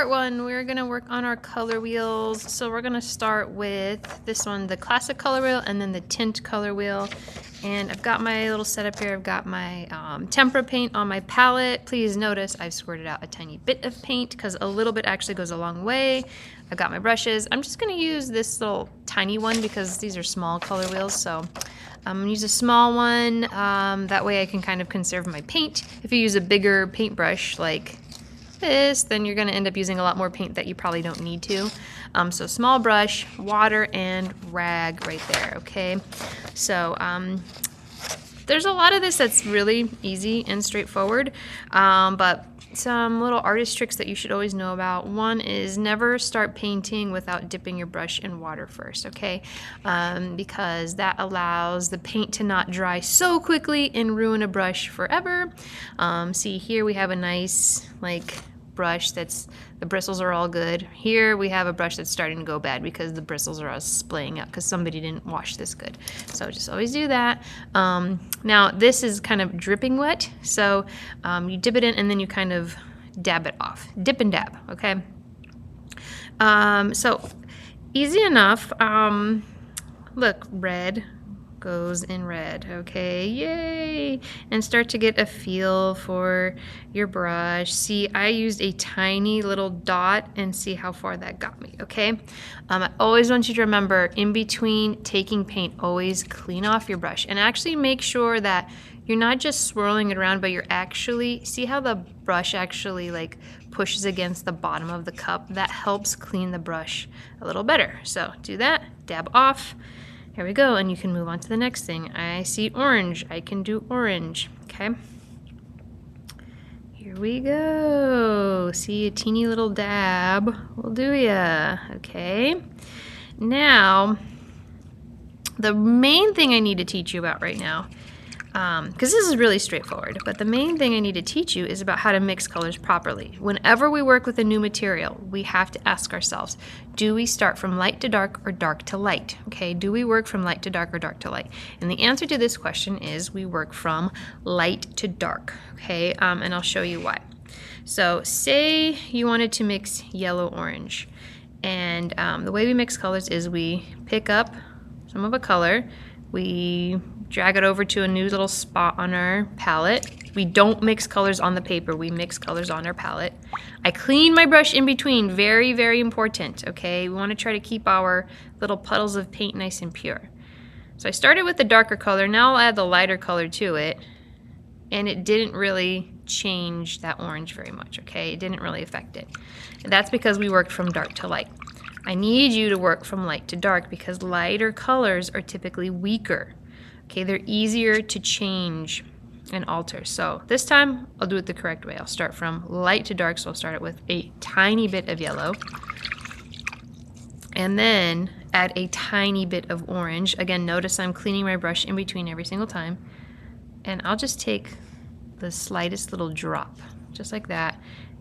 part one. We're gonna work on our color wheels. So we're gonna start with this one, the classic color wheel, and then the tint color wheel. And I've got my little setup here. I've got my Tempera paint on my palette. Please notice I've squirted out a tiny bit of paint because a little bit actually goes a long way. I've got my brushes. I'm just gonna use this little tiny one because these are small color wheels. So I'm gonna use a small one. That way I can kind of conserve my paint. If you use a bigger paintbrush like this, then you're gonna end up using a lot more paint that you probably don't need to. So small brush, water, and rag right there, okay? So there's a lot of this that's really easy and straightforward, but some little artist tricks that you should always know about. One is never start painting without dipping your brush in water first, okay? Because that allows the paint to not dry so quickly and ruin a brush forever. See, here we have a nice, like, brush that's, the bristles are all good. Here we have a brush that's starting to go bad because the bristles are all splaying up because somebody didn't wash this good. So just always do that. Now this is kind of dripping wet, so you dip it in and then you kind of dab it off. Dip and dab, okay? So easy enough. Look, red goes in red, okay, yay! And start to get a feel for your brush. See, I used a tiny little dot and see how far that got me, okay? I always want you to remember, in between taking paint, always clean off your brush and actually make sure that you're not just swirling it around, but you're actually, see how the brush actually like pushes against the bottom of the cup? That helps clean the brush a little better. So do that, dab off. Here we go, and you can move on to the next thing. I see orange, I can do orange, okay? Here we go. See, a teeny little dab will do ya, okay? Now, the main thing I need to teach you about right now, because this is really straightforward, but the main thing I need to teach you is about how to mix colors properly. Whenever we work with a new material, we have to ask ourselves, do we start from light to dark or dark to light? Okay, do we work from light to dark or dark to light? And the answer to this question is we work from light to dark, okay? And I'll show you why. So say you wanted to mix yellow-orange, and the way we mix colors is we pick up some of a color, we drag it over to a new little spot on our palette. We don't mix colors on the paper, we mix colors on our palette. I clean my brush in between, very, very important, okay? We wanna try to keep our little puddles of paint nice and pure. So I started with the darker color, now I'll add the lighter color to it, and it didn't really change that orange very much, okay? It didn't really affect it. And that's because we worked from dark to light. I need you to work from light to dark because lighter colors are typically weaker. Okay, they're easier to change and alter. So this time, I'll do it the correct way. I'll start from light to dark, so I'll start it with a tiny bit of yellow. And then add a tiny bit of orange. Again, notice I'm cleaning my brush in between every single time. And I'll just take the slightest little drop, just like that,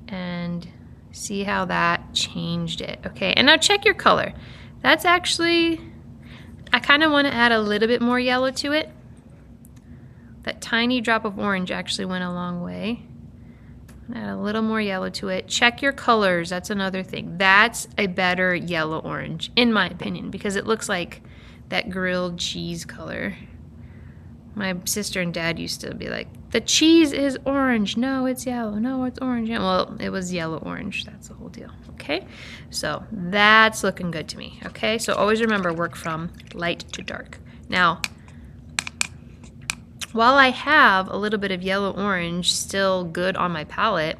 and see how that changed it. Okay, and now check your color. That's actually, I kind of want to add a little bit more yellow to it. That tiny drop of orange actually went a long way. Add a little more yellow to it. Check your colors, that's another thing. That's a better yellow orange, in my opinion, because it looks like that grilled cheese color. My sister and dad used to be like, the cheese is orange. No, it's yellow. No, it's orange. Well, it was yellow-orange. That's the whole deal, okay? So that's looking good to me, okay? So always remember, work from light to dark. Now, while I have a little bit of yellow-orange still good on my palette,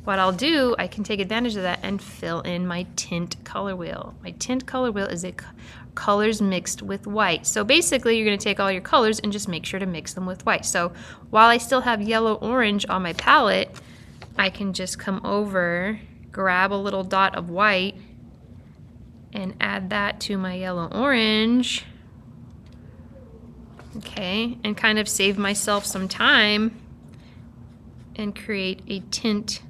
what I'll do, I can take advantage of that and fill in my tint color wheel. My tint color wheel is a colors mixed with white. So basically you're going to take all your colors and just make sure to mix them with white. So while I still have yellow-orange on my palette, I can just come over, grab a little dot of white, and add that to my yellow-orange. Okay, and kind of save myself some time and create a tint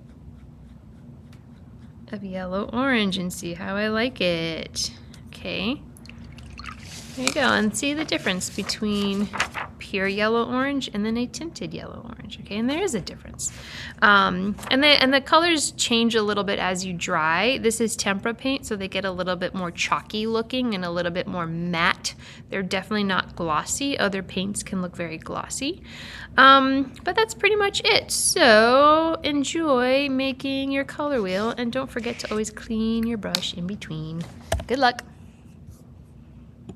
of yellow-orange and see how I like it. Okay. There you go, and see the difference between pure yellow orange and then a tinted yellow orange, okay? And there is a difference. And the colors change a little bit as you dry. This is tempera paint, so they get a little bit more chalky looking and a little bit more matte. They're definitely not glossy. Other paints can look very glossy. But that's pretty much it. So enjoy making your color wheel, and don't forget to always clean your brush in between. Good luck.